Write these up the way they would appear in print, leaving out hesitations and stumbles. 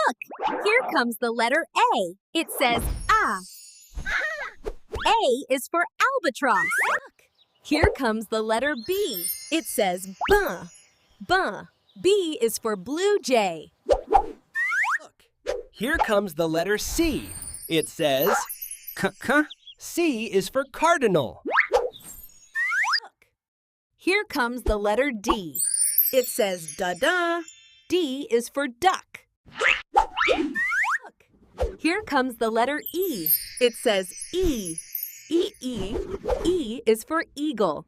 Look, here comes the letter A. It says ah. A is for albatross. Look, here comes the letter B. It says buh. Buh. B is for blue jay. Look, here comes the letter C. It says k-k. C is for cardinal. Look, here comes the letter D. It says da-da. D is for duck. Look, here comes the letter E. It says E. E-E. E is for eagle.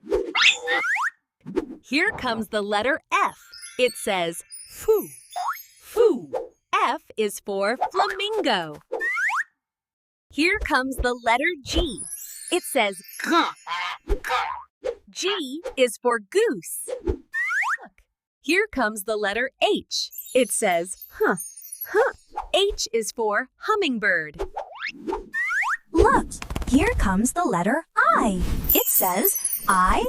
Here comes the letter F. It says foo. Foo. F is for flamingo. Here comes the letter G. It says g. G is for goose. Look, here comes the letter H. It says huh. Huh. H is for hummingbird. Look, here comes the letter I. It says I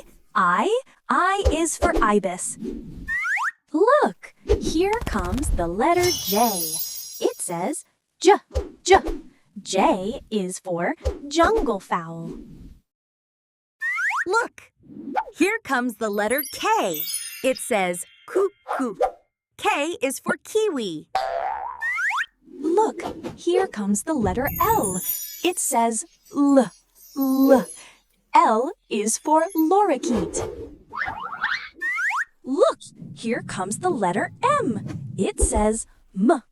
is for ibis. Look, here comes the letter J. It says J. J is for jungle fowl. Look, here comes the letter K. It says cuckoo. K is for kiwi. Look, here comes the letter L. It says L. L is for lorikeet. Look, here comes the letter M. It says M.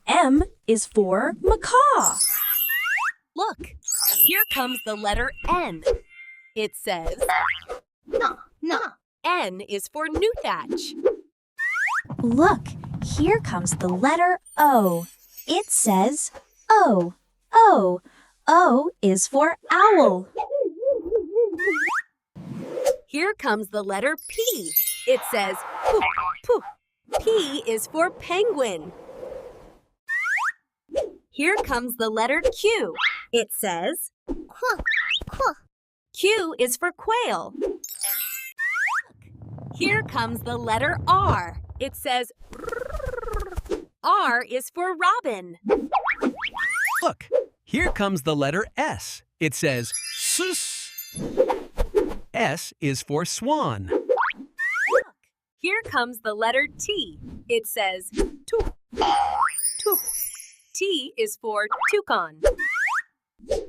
M is for macaw. Look, here comes the letter N. It says no. N is for newthatch. Look, here comes the letter O. It says O. O is for owl. Here comes the letter P. It says poof, poof. P is for penguin. Here comes the letter Q. It says quack, quack. Q is for quail. Here comes the letter R. It says R is for robin. Look, here comes the letter S. It says sus. S is for swan. Look, here comes the letter T. It says toof, toof. T is for toucan.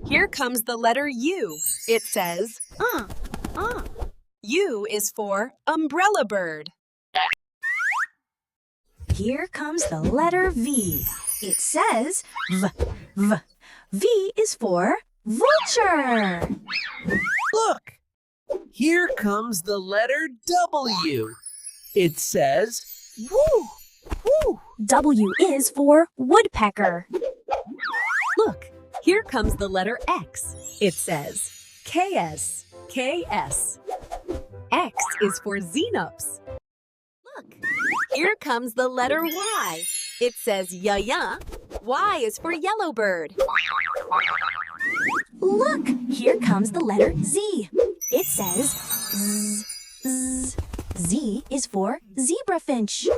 Here comes the letter U. It says U is for umbrella bird. Here comes the letter V. It says V. V is for vulture. Look, here comes the letter W. It says woo. W is for woodpecker. Look, here comes the letter X. It says KS. KS. X is for xenops. Look, here comes the letter Y. It says ya. Y is for yellowbird. Look, here comes the letter Z. It says Z. Z is for zebrafinch.